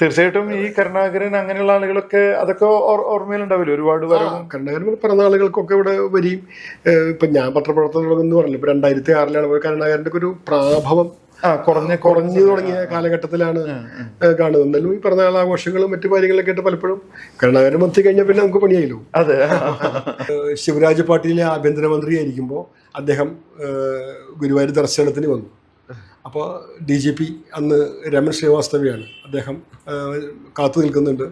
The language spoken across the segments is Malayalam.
തീർച്ചയായിട്ടും ഈ കരുണാകരൻ അങ്ങനെയുള്ള ആളുകളൊക്കെ അതൊക്കെ ഓർമ്മയിലുണ്ടാവില്ല. ഒരുപാട് കരുണാകരൻ പറഞ്ഞ ആളുകൾക്കൊക്കെ ഇവിടെ വരികയും ഇപ്പൊ ഞാൻ പത്രപ്രവർത്തനം എന്ന് പറഞ്ഞില്ല, ഇപ്പൊ 2006 കരുണാകരന്റെ ഒരു പ്രാഭവം കുറഞ്ഞു തുടങ്ങിയ കാലഘട്ടത്തിലാണ് കാണുന്നത്. എന്നാലും ഈ പിറന്നാൾ ആഘോഷങ്ങളും മറ്റു കാര്യങ്ങളൊക്കെ ആയിട്ട് പലപ്പോഴും കരുണാകരൻ മത്തി കഴിഞ്ഞാൽ പിന്നെ നമുക്ക് പണിയായില്ലോ. അതെ. ശിവരാജ് പാട്ടീലെ ആഭ്യന്തരമന്ത്രി ആയിരിക്കുമ്പോൾ അദ്ദേഹം ഗുരുവായൂർ ദർശനത്തിന് വന്നു. അപ്പോൾ DGP അന്ന് രമൺ ശ്രീവാസ്തവയാണ്. അദ്ദേഹം കാത്തു നിൽക്കുന്നുണ്ട്,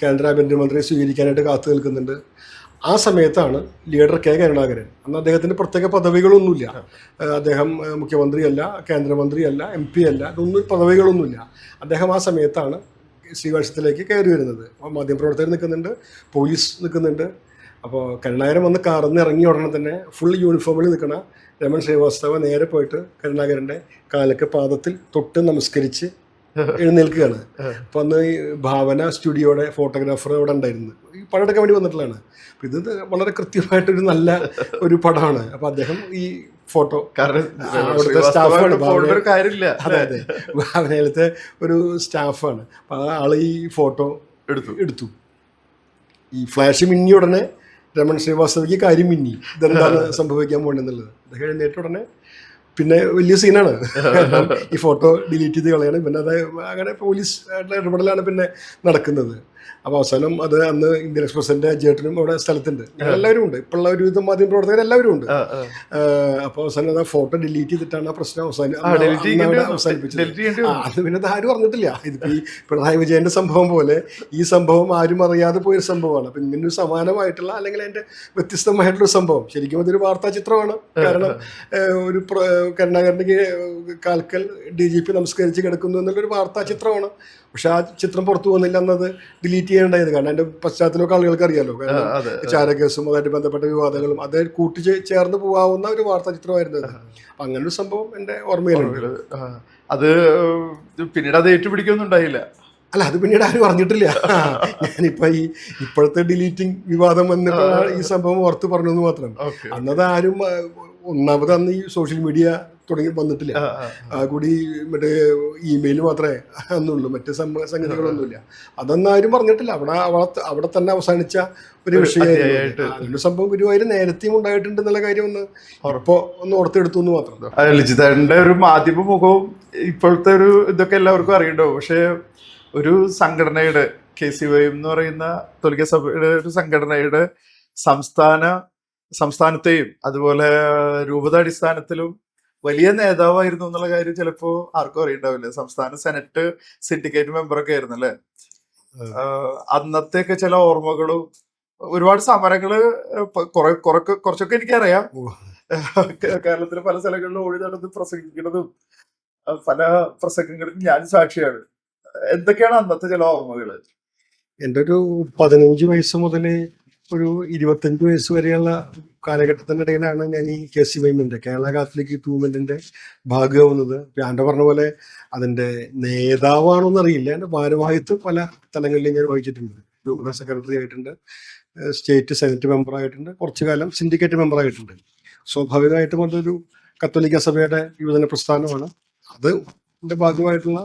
കേന്ദ്ര ആഭ്യന്തരമന്ത്രിയെ സ്വീകരിക്കാനായിട്ട് കാത്തു നിൽക്കുന്നുണ്ട്. ആ സമയത്താണ് ലീഡർ K കരുണാകരൻ. അന്ന് അദ്ദേഹത്തിന് പ്രത്യേക പദവികളൊന്നുമില്ല. അദ്ദേഹം മുഖ്യമന്ത്രിയല്ല, കേന്ദ്രമന്ത്രിയല്ല, MP അല്ല, ഇതൊന്നും പദവികളൊന്നുമില്ല. അദ്ദേഹം ആ സമയത്താണ് ശ്രീവാഴ്ചത്തിലേക്ക് കയറി വരുന്നത്. മാധ്യമപ്രവർത്തകർ നിൽക്കുന്നുണ്ട്, പോലീസ് നിൽക്കുന്നുണ്ട്. അപ്പോൾ കരുണാകരൻ വന്ന് കാറിന്ന് ഇറങ്ങിയ ഉടനെ തന്നെ ഫുൾ യൂണിഫോമിൽ നിൽക്കണ രമൺ ശ്രീവാസ്തവ നേരെ പോയിട്ട് കരുണാകരൻ്റെ കാലൊക്കെ പാദത്തിൽ തൊട്ട് നമസ്കരിച്ച് എഴുന്നേൽക്കുകയാണ്. അപ്പം അന്ന് ഈ ഭാവന സ്റ്റുഡിയോയുടെ ഫോട്ടോഗ്രാഫർ അവിടെ ഉണ്ടായിരുന്നു. ഈ പടം എടുക്കാൻ വേണ്ടി വന്നിട്ടുള്ളതാണ്. അപ്പം ഇത് വളരെ കൃത്യമായിട്ടൊരു നല്ല ഒരു പടമാണ്. അപ്പം അദ്ദേഹം ഈ ഫോട്ടോ അവിടുത്തെ സ്റ്റാഫാണ്, അതെ അതെ, ഭാവനയിലത്തെ ഒരു സ്റ്റാഫാണ്. അപ്പം ആ ആള് ഈ ഫോട്ടോ എടുത്തു. ഈ ഫ്ലാഷ് മിന്നി ഉടനെ രമൺ ശ്രീവാസ്തവയ്ക്ക് കാര്യം മിന്നി, ഇതെന്താണ് സംഭവിക്കാൻ പോകണമെന്നുള്ളത്. അദ്ദേഹം എഴുന്നേറ്റ ഉടനെ പിന്നെ വലിയ സീനാണ്. ഈ ഫോട്ടോ ഡിലീറ്റ് ചെയ്ത് കളയാണ്. പിന്നെ അത് അങ്ങനെ പോലീസ് ഇടപെടലാണ് പിന്നെ നടക്കുന്നത്. അപ്പോൾ അവസാനം അത് അന്ന് ഇന്ത്യൻ എക്സ്പ്രസിന്റെ ജേട്ടനും അവിടെ സ്ഥലത്തുണ്ട്, എല്ലാവരും ഉണ്ട്, ഇപ്പോഴുള്ള ഒരുവിധം മാധ്യമ പ്രവർത്തകർ എല്ലാവരും ഉണ്ട്. അപ്പോൾ അവസാനം അത് ആ ഫോട്ടോ ഡിലീറ്റ് ചെയ്തിട്ടാണ് ആ പ്രശ്നം അവസാനിപ്പിച്ചത്. അത് പിന്നെ അത് ആരും അറിഞ്ഞിട്ടില്ല. ഇതിപ്പോ ഈ പിണറായി വിജയന്റെ സംഭവം പോലെ ഈ സംഭവം ആരും അറിയാതെ പോയൊരു സംഭവമാണ്. അപ്പം ഇങ്ങനൊരു സമാനമായിട്ടുള്ള അല്ലെങ്കിൽ അതിന്റെ വ്യത്യസ്തമായിട്ടുള്ള സംഭവം ശരിക്കും അതൊരു വാർത്താ ചിത്രമാണ്. കാരണം ഒരു കരുണാകരന്റെ കാൽക്കൽ DGP നമസ്കരിച്ച് കിടക്കുന്നു എന്നുള്ളൊരു വാർത്താ ചിത്രമാണ്. പക്ഷെ ആ ചിത്രം പുറത്തു പോകുന്നില്ല എന്നത് ഡിലീറ്റ് ചെയ്യേണ്ടായത്. കാരണം അതിന്റെ പശ്ചാത്തലമൊക്കെ ആളുകൾക്ക് അറിയാലോ. കാരണം ചാരക്കേസും അതുമായിട്ട് ബന്ധപ്പെട്ട വിവാദങ്ങളും അത് ചേർന്ന് പോകാവുന്ന ഒരു വാർത്താ ചിത്രമായിരുന്നു അത്. അപ്പൊ അങ്ങനെ ഒരു സംഭവം എന്റെ ഓർമ്മയിലുണ്ട്. അത് പിന്നീട് അത് ഏറ്റുപിടിക്കൊന്നും ഉണ്ടായില്ല. അല്ല, അത് പിന്നീട് ആരും അറിഞ്ഞിട്ടില്ല. ഞാനിപ്പോ ഇപ്പോഴത്തെ ഡിലീറ്റിംഗ് വിവാദം വന്നിട്ടാണ് ഈ സംഭവം ഓർത്ത് പറഞ്ഞെന്ന് മാത്രം. അന്നത് ആരും ഒന്നാമത് അന്ന് ഈ സോഷ്യൽ മീഡിയ തുടങ്ങി വന്നിട്ടില്ല. കൂടി മറ്റേ ഇമെയിൽ മാത്രമേ അന്നുള്ളൂ, മറ്റ് സംഗതികളൊന്നുമില്ല. അതൊന്നും ആരും പറഞ്ഞിട്ടില്ല. അവിടെ തന്നെ അവസാനിച്ച ഒരു വിഷയമായിരുന്നു. അതിന്റെ സംഭവം ഗുരുവായൂർ നേരത്തെയും ഉണ്ടായിട്ടുണ്ട് എന്നുള്ള കാര്യം ഒന്ന് ഓർത്തെടുത്തു എന്ന് മാത്രം. ലിജിതന്റെ ഒരു മാധ്യമ മുഖവും ഇപ്പോഴത്തെ ഒരു ഇതൊക്കെ എല്ലാവർക്കും അറിയണ്ടാവും. പക്ഷെ ഒരു സംഘടനയുടെ KCY എന്ന് പറയുന്ന കത്തോലിക്ക സഭയുടെ ഒരു സംഘടനയുടെ സംസ്ഥാനത്തെയും അതുപോലെ രൂപതാടിസ്ഥാനത്തിലും വലിയ നേതാവായിരുന്നു എന്നുള്ള കാര്യം ചിലപ്പോ ആർക്കും അറിയണ്ടാവില്ല. സംസ്ഥാന സെനറ്റ് സിൻഡിക്കേറ്റ് മെമ്പറൊക്കെ ആയിരുന്നു അല്ലെ. അന്നത്തെയൊക്കെ ചില ഓർമ്മകളും ഒരുപാട് സമരങ്ങള് കുറച്ചൊക്കെ എനിക്കറിയാം. കേരളത്തിലെ പല സ്ഥലങ്ങളിലും ഓടി നടന്ന് പ്രസംഗിക്കുന്നതും പല പ്രസംഗങ്ങൾക്കും ഞാൻ സാക്ഷിയാണ്. എന്തൊക്കെയാണ് അന്നത്തെ ചില ഓർമ്മകള്? എൻ്റെ ഒരു 15 വയസ്സ് മുതൽ ഒരു 25 വയസ്സ് വരെയുള്ള കാലഘട്ടത്തിൻ്റെ ഇടയിലാണ് ഞാൻ ഈ KCY കേരള കാത്തലിക് മൂവ്മെന്റിന്റെ ഭാഗമാവുന്നത്. ഞാൻ പറഞ്ഞ പോലെ അതിന്റെ നേതാവാണോന്ന് അറിയില്ല. എൻ്റെ ഭാരവാഹിത്വം പല തലങ്ങളിലും ഞാൻ വഹിച്ചിട്ടുണ്ട്. രൂപത സെക്രട്ടറി ആയിട്ടുണ്ട്, സ്റ്റേറ്റ് സെനറ്റ് മെമ്പർ ആയിട്ടുണ്ട്, കുറച്ചു കാലം സിൻഡിക്കേറ്റ് മെമ്പർ ആയിട്ടുണ്ട്. സ്വാഭാവികമായിട്ടും അതൊരു കത്തോലിക്ക സഭയുടെ യുവജന പ്രസ്ഥാനമാണ്. അതിന്റെ ഭാഗമായിട്ടുള്ള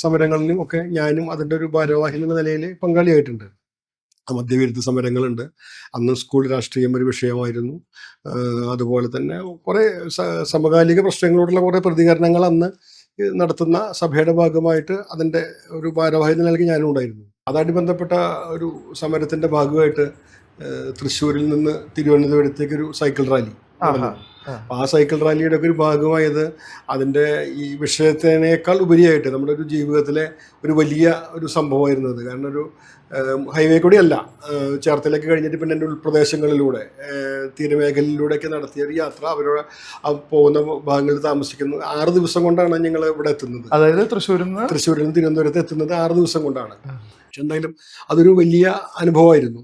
സമരങ്ങളിലും ഒക്കെ ഞാനും അതിന്റെ ഒരു ഭാരവാഹി എന്ന നിലയിൽ പങ്കാളിയായിട്ടുണ്ട്. മദ്യവിരുദ്ധ സമരങ്ങളുണ്ട്. അന്ന് സ്കൂൾ രാഷ്ട്രീയം ഒരു വിഷയമായിരുന്നു. അതുപോലെ തന്നെ കുറെ സമകാലിക പ്രശ്നങ്ങളോടുള്ള കുറെ പ്രതികരണങ്ങൾ അന്ന് നടത്തുന്ന സഭയുടെ ഭാഗമായിട്ട് അതിന്റെ ഒരു ഭാരവാഹി നിലയ്ക്ക് ഞാനും ഉണ്ടായിരുന്നു. അതായിട്ട് ബന്ധപ്പെട്ട ഒരു സമരത്തിന്റെ ഭാഗമായിട്ട് തൃശ്ശൂരിൽ നിന്ന് തിരുവനന്തപുരത്തേക്ക് ഒരു സൈക്കിൾ റാലി. ആ സൈക്കിൾ റാലിയുടെ ഒക്കെ ഒരു ഭാഗമായത് അതിൻ്റെ ഈ വിഷയത്തിനേക്കാൾ ഉപരിയായിട്ട് നമ്മുടെ ഒരു ജീവിതത്തിലെ ഒരു വലിയ ഒരു സംഭവമായിരുന്നത്. കാരണം ഒരു ഹൈവേ കൂടിയല്ല, ചേർത്തലേക്ക് കഴിഞ്ഞിട്ട് പിന്നെ എൻ്റെ ഉൾപ്രദേശങ്ങളിലൂടെ തീരമേഖലയിലൂടെയൊക്കെ നടത്തിയ ഒരു യാത്ര. അവരോട് പോകുന്ന ഭാഗങ്ങളിൽ താമസിക്കുന്നത് 6 ദിവസം കൊണ്ടാണ് ഞങ്ങൾ ഇവിടെ എത്തുന്നത്. അതായത് തൃശ്ശൂരിൽ നിന്ന് തിരുവനന്തപുരത്ത് എത്തുന്നത് 6 ദിവസം കൊണ്ടാണ്. പക്ഷെ എന്തായാലും അതൊരു വലിയ അനുഭവമായിരുന്നു.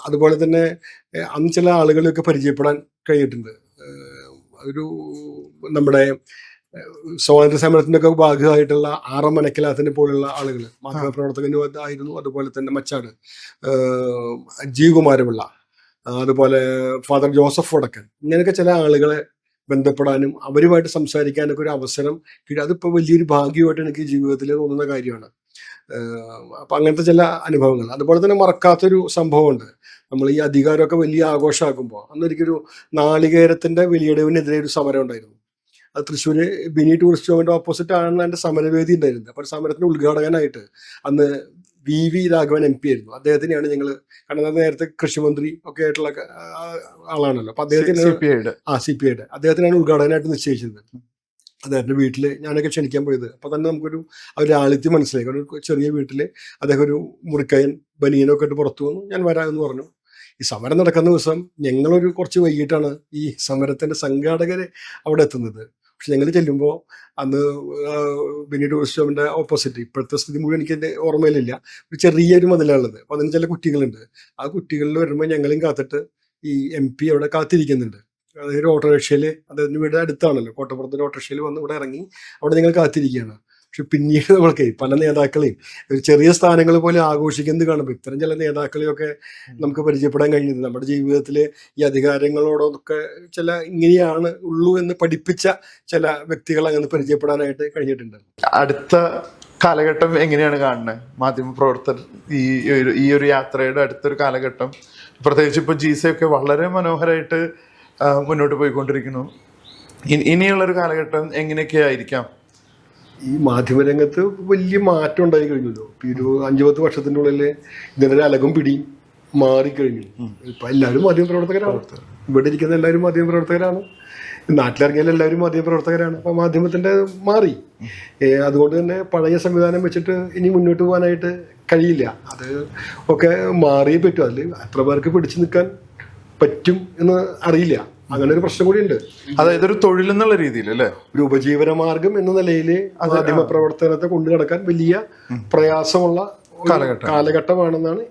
അതുപോലെ തന്നെ അന്ന് ചില ആളുകളെയൊക്കെ പരിചയപ്പെടാൻ കഴിഞ്ഞിട്ടുണ്ട്. ഒരു നമ്മുടെ സ്വാതന്ത്ര്യ സമരത്തിൻ്റെ ഒക്കെ ഭാഗമായിട്ടുള്ള RM മനക്കലാത്തിനെ പോലുള്ള ആളുകൾ മാധ്യമപ്രവർത്തകനും ആയിരുന്നു. അതുപോലെ തന്നെ മച്ചാട് G കുമാരപിള്ള, അതുപോലെ ഫാദർ ജോസഫ് വടക്കൻ, ഇങ്ങനെയൊക്കെ ചില ആളുകളെ ബന്ധപ്പെടാനും അവരുമായിട്ട് സംസാരിക്കാനൊക്കെ ഒരു അവസരം കിട്ടുക. അതിപ്പോൾ വലിയൊരു ഭാഗ്യമായിട്ട് എനിക്ക് ജീവിതത്തിൽ തോന്നുന്ന കാര്യമാണ്. അപ്പം അങ്ങനത്തെ ചില അനുഭവങ്ങൾ. അതുപോലെ തന്നെ മറക്കാത്തൊരു സംഭവമുണ്ട്. നമ്മൾ ഈ അധികാരമൊക്കെ വലിയ ആഘോഷമാക്കുമ്പോൾ അന്നൊരിക്കൊരു നാളികേരത്തിൻ്റെ വലിയടവിനെതിരെ ഒരു സമരം ഉണ്ടായിരുന്നു. അത് തൃശ്ശൂർ ബിനി ടൂറിസ്റ്റ് ഹോമിൻ്റെ ഓപ്പോസിറ്റ് ആണ് എൻ്റെ സമരവേദി ഉണ്ടായിരുന്നത്. അപ്പോൾ സമരത്തിന് ഉദ്ഘാടകനായിട്ട് അന്ന് വി രാഘവൻ MP ആയിരുന്നു. അദ്ദേഹത്തിനെയാണ് ഞങ്ങൾ, കാരണം നേരത്തെ കൃഷിമന്ത്രി ഒക്കെ ആയിട്ടുള്ള ആളാണല്ലോ. അപ്പോൾ അദ്ദേഹത്തിന് CPI അദ്ദേഹത്തിനാണ് ഉദ്ഘാടകനായിട്ട് നിശ്ചയിച്ചത്. അദ്ദേഹത്തിൻ്റെ വീട്ടിൽ ഞാനൊക്കെ ക്ഷണിക്കാൻ പോയത്. അപ്പോൾ തന്നെ നമുക്കൊരു ലാളിത്യം മനസ്സിലായി. ഒരു ചെറിയ വീട്ടിൽ അദ്ദേഹം ഒരു മുറിക്കയൻ ബനിയനൊക്കെ ഇട്ട് പുറത്തു വന്നു. ഞാൻ വരാമെന്ന് പറഞ്ഞു. ഈ സമരം നടക്കുന്ന ദിവസം ഞങ്ങളൊരു കുറച്ച് വൈകിട്ടാണ് ഈ സമരത്തിൻ്റെ സംഘാടകർ അവിടെ എത്തുന്നത്. പക്ഷെ ഞങ്ങൾ ചെല്ലുമ്പോൾ അന്ന് ബിനി ടൂറിസ്റ്റ് ഹോമിൻ്റെ ഓപ്പോസിറ്റ്, ഇപ്പോഴത്തെ സ്ഥിതി മുഴുവൻ എനിക്ക് എൻ്റെ ഓർമ്മയിലില്ല, ഒരു ചെറിയൊരു മതിലുള്ളത്. അപ്പോൾ അതിന് ചില കുട്ടികളുണ്ട്. ആ കുട്ടികളിൽ വരുമ്പോൾ ഞങ്ങളെയും കാത്തിട്ട് ഈ MP അവിടെ കാത്തിരിക്കുന്നുണ്ട്. അതായത് ഓട്ടോറിക്ഷയിൽ, അദ്ദേഹത്തിൻ്റെ വീട് അടുത്താണല്ലോ, കോട്ടപ്പുറത്തിൻ്റെ ഓട്ടോറിക്ഷയിൽ വന്ന് ഇവിടെ ഇറങ്ങി അവിടെ ഞങ്ങൾ കാത്തിരിക്കുകയാണ്. പക്ഷെ പിന്നീട് നമ്മൾക്ക് പല നേതാക്കളെയും ഒരു ചെറിയ സ്ഥാനങ്ങൾ പോലെ ആഘോഷിക്കുന്നത് കാണുമ്പോൾ ഇത്തരം ചില നേതാക്കളെയൊക്കെ നമുക്ക് പരിചയപ്പെടാൻ കഴിഞ്ഞത് നമ്മുടെ ജീവിതത്തിൽ ഈ അധികാരങ്ങളോടൊക്കെ ചില ഇങ്ങനെയാണ് ഉള്ളൂ എന്ന് പഠിപ്പിച്ച ചില വ്യക്തികളെ അങ്ങനെ പരിചയപ്പെടാനായിട്ട് കഴിഞ്ഞിട്ടുണ്ട്. അടുത്ത കാലഘട്ടം എങ്ങനെയാണ് കാണുന്നത് മാധ്യമപ്രവർത്തകർ ഈ ഒരു യാത്രയുടെ അടുത്തൊരു കാലഘട്ടം? പ്രത്യേകിച്ച് ഇപ്പോൾ GC ഒക്കെ വളരെ മനോഹരമായിട്ട് മുന്നോട്ട് പോയിക്കൊണ്ടിരിക്കുന്നു. ഇനിയുള്ളൊരു കാലഘട്ടം എങ്ങനെയൊക്കെയായിരിക്കാം? ഈ മാധ്യമരംഗത്ത് വലിയ മാറ്റം ഉണ്ടായി കഴിഞ്ഞല്ലോ. ഒരു 5-10 വർഷത്തിൻ്റെ ഉള്ളിൽ ഇതിൻ്റെ ഒരു അലകും പിടിയും മാറിക്കഴിഞ്ഞു. ഇപ്പം എല്ലാവരും മാധ്യമപ്രവർത്തകരാണ്. ഇവിടെ ഇരിക്കുന്ന എല്ലാവരും മാധ്യമപ്രവർത്തകരാണ്. നാട്ടിലിറങ്ങിയാൽ എല്ലാവരും മാധ്യമപ്രവർത്തകരാണ്. അപ്പം മാധ്യമത്തിൻ്റെ മാറി. അതുകൊണ്ട് തന്നെ പഴയ സംവിധാനം വെച്ചിട്ട് ഇനി മുന്നോട്ട് പോകാനായിട്ട് കഴിയില്ല. അത് ഒക്കെ മാറിയേ പറ്റും. അതിൽ എത്ര പേർക്ക് പിടിച്ചു നിൽക്കാൻ പറ്റും എന്ന് അറിയില്ല. അങ്ങനെ ഒരു പ്രശ്നം കൂടി ഉണ്ട്. അതായത് ഒരു തൊഴിൽ എന്നുള്ള രീതിയിൽ അല്ലേ, ഒരു ഉപജീവന മാർഗം എന്ന നിലയിൽ മാധ്യമ പ്രവർത്തനത്തെ കൊണ്ടു നടക്കാൻ വലിയ പ്രയാസമുള്ള കാലഘട്ടമാണെന്നാണ്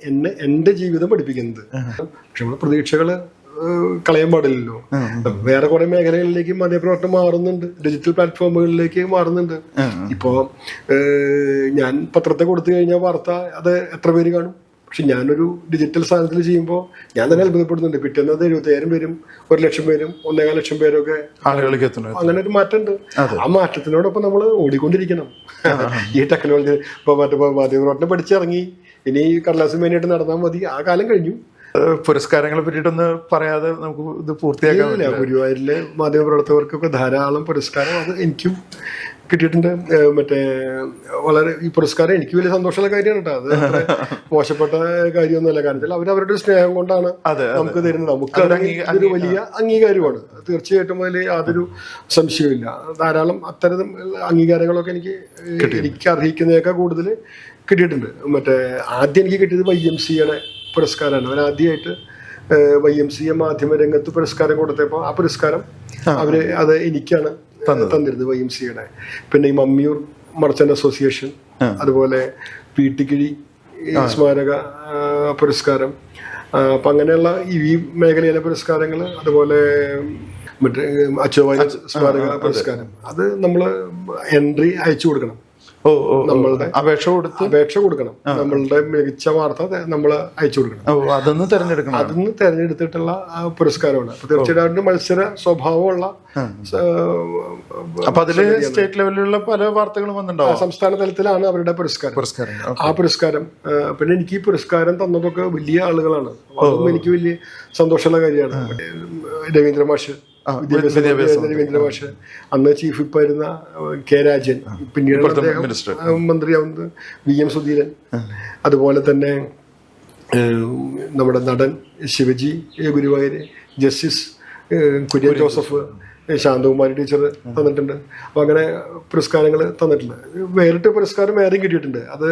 എന്റെ ജീവിതം പഠിപ്പിക്കുന്നത്. പക്ഷെ നമ്മുടെ പ്രതീക്ഷകള് കളയാൻ പാടില്ലല്ലോ. വേറെ കുറെ മേഖലകളിലേക്ക് മാധ്യമപ്രവർത്തനം മാറുന്നുണ്ട്, ഡിജിറ്റൽ പ്ലാറ്റ്ഫോമുകളിലേക്ക് മാറുന്നുണ്ട്. ഇപ്പോ ഞാൻ പത്രത്തെ കൊടുത്തു കഴിഞ്ഞാൽ വാർത്ത അത് എത്ര പേര് കാണും? പക്ഷെ ഞാനൊരു ഡിജിറ്റൽ സാധനത്തിൽ ചെയ്യുമ്പോൾ ഞാൻ തന്നെ അത്ഭുതപ്പെടുന്നുണ്ട്. പിറ്റേന്ന് 70,000 പേരും 1,00,000 പേരും 1,15 ലക്ഷം പേരൊക്കെ ആളുകളിലേക്ക് എത്തുന്നു. അങ്ങനെ ഒരു മാറ്റമുണ്ട്. ആ മാറ്റത്തിനോടൊപ്പം നമ്മൾ ഓടിക്കൊണ്ടിരിക്കണം. ഈ ടെക്നോളജി ഇപ്പൊ മാധ്യമപ്രവർത്തനം പഠിച്ചിറങ്ങി ഇനി കടലാസും മേനായിട്ട് നടന്നാൽ മതി. ആ കാലം കഴിഞ്ഞു. പുരസ്കാരങ്ങളെ പറ്റിയിട്ടൊന്ന് പറയാതെ നമുക്ക് ഇത് പൂർത്തിയാക്കാനില്ല. ഗുരുവായൂരിലെ മാധ്യമപ്രവർത്തകർക്കൊക്കെ ധാരാളം പുരസ്കാരം അത് എനിക്കും കിട്ടിയിട്ടുണ്ട്. മറ്റേ വളരെ ഈ പുരസ്കാരം എനിക്ക് വലിയ സന്തോഷമുള്ള കാര്യമാണ് കേട്ടോ. അത് മോശപ്പെട്ട കാര്യമൊന്നുമല്ല. കാരണം അവരവരുടെ സ്നേഹം കൊണ്ടാണ് നമുക്ക് തരുന്നത്. നമുക്ക് ഒരു വലിയ അംഗീകാരമാണ്. തീർച്ചയായിട്ടും അതിൽ യാതൊരു സംശയമില്ല. ധാരാളം അത്തരം അംഗീകാരങ്ങളൊക്കെ എനിക്ക് അർഹിക്കുന്നതിനേക്കാൾ കൂടുതൽ കിട്ടിയിട്ടുണ്ട്. മറ്റേ ആദ്യം എനിക്ക് കിട്ടിയത് YMCA പുരസ്കാരമാണ്. അവരാദ്യമായിട്ട് YMCA മാധ്യമരംഗത്ത് പുരസ്കാരം കൊടുത്തപ്പോൾ ആ പുരസ്കാരം അത് എനിക്കാണ് തന്നിരുന്നത്, YMCA. പിന്നെ ഈ മമ്മിയൂർ മർച്ചന്റ് അസോസിയേഷൻ, അതുപോലെ പീട്ടിക്കിഴി സ്മാരക പുരസ്കാരം, അപ്പം അങ്ങനെയുള്ള ഈ മേഖലയിലെ പുരസ്കാരങ്ങൾ, അതുപോലെ മറ്റേ അച്ചോവാരി സ്മാരക പുരസ്കാരം, അത് നമ്മൾ എൻട്രി അയച്ചു കൊടുക്കണം. നമ്മളുടെ അപേക്ഷ കൊടുക്കണം. നമ്മളുടെ മികച്ച വാർത്ത നമ്മൾ അയച്ചു കൊടുക്കണം. അതൊന്ന് തെരഞ്ഞെടുത്തിട്ടുള്ള പുരസ്കാരമാണ്. അപ്പൊ തീർച്ചയായിട്ടും മത്സര സ്വഭാവമുള്ള, അപ്പൊ അതില് സ്റ്റേറ്റ് ലെവലിലുള്ള പല വാർത്തകളും വന്നിട്ടുണ്ടാവും. സംസ്ഥാന തലത്തിലാണ് അവരുടെ പുരസ്കാരം. ആ പുരസ്കാരം പിന്നെ എനിക്ക് ഈ പുരസ്കാരം തന്നതൊക്കെ വലിയ ആളുകളാണ്. അതും എനിക്ക് വലിയ സന്തോഷമുള്ള കാര്യമാണ്. രവീന്ദ്ര മാഷ്, രവീന്ദ്ര മാഷ്, അന്ന് ചീഫ് വിപ്പായിരുന്ന K രാജൻ, പിന്നീട് മന്ത്രിയാവുന്നത് VM സുധീരൻ, അതുപോലെ തന്നെ നമ്മുടെ നടൻ ശിവജി ഗുരുവായൂർ, ജസ്റ്റിസ് കുര്യൻ ജോസഫ്, ശാന്തകുമാരി ടീച്ചർ തന്നിട്ടുണ്ട്. അപ്പം അങ്ങനെ പുരസ്കാരങ്ങൾ തന്നിട്ടുണ്ട്. വേറിട്ട് പുരസ്കാരം വേറെയും കിട്ടിയിട്ടുണ്ട്. അത്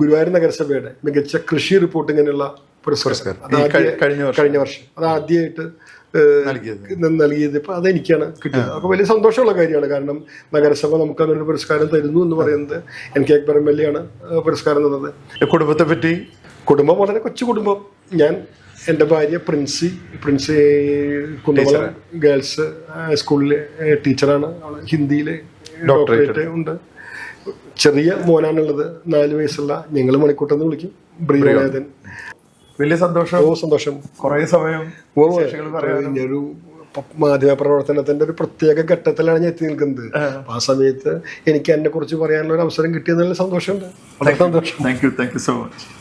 ഗുരുവായൂർ നഗരസഭയുടെ മികച്ച കൃഷി റിപ്പോർട്ടിങ്ങിനുള്ള പുരസ്കാരം കഴിഞ്ഞ വർഷം അത് ആദ്യമായിട്ട് നൽകിയത്. ഇപ്പം അതെനിക്കാണ് കിട്ടിയത്. അപ്പോൾ വലിയ സന്തോഷമുള്ള കാര്യമാണ്. കാരണം നഗരസഭ നമുക്ക് അങ്ങനെ ഒരു പുരസ്കാരം തരുന്നു എന്ന് പറയുന്നത്. NK അക്ബർ MLA ആണ് പുരസ്കാരം തന്നത്. കുടുംബത്തെ പറ്റി? കുടുംബം വളരെ കൊച്ചു കുടുംബം. ഞാൻ, എൻ്റെ ഭാര്യ പ്രിൻസി കുന്നമംഗലം ഗേൾസ് സ്കൂളിലെ ടീച്ചറാണ്. അവൾ ഹിന്ദിയിൽ ഡോക്ടറേറ്റ് ഉണ്ട്. ചെറിയ മോനാണുള്ളത്, 4 വയസ്സുള്ള. ഞങ്ങൾ മണിക്കൂട്ടെന്ന് വിളിക്കും, ബ്രീവേദൻ. വലിയ സന്തോഷം. സന്തോഷം. കുറേ സമയം ഒരു മാധ്യമ പ്രവർത്തനത്തിന്റെ ഒരു പ്രത്യേക ഘട്ടത്തിലാണ് ഞാൻ എത്തി നിൽക്കുന്നത്. അപ്പൊ ആ സമയത്ത് എനിക്ക് എന്നെ കുറിച്ച് പറയാനുള്ള ഒരു അവസരം കിട്ടിയതിൽ സന്തോഷമുണ്ട്. വളരെ സന്തോഷം. Thank you so much.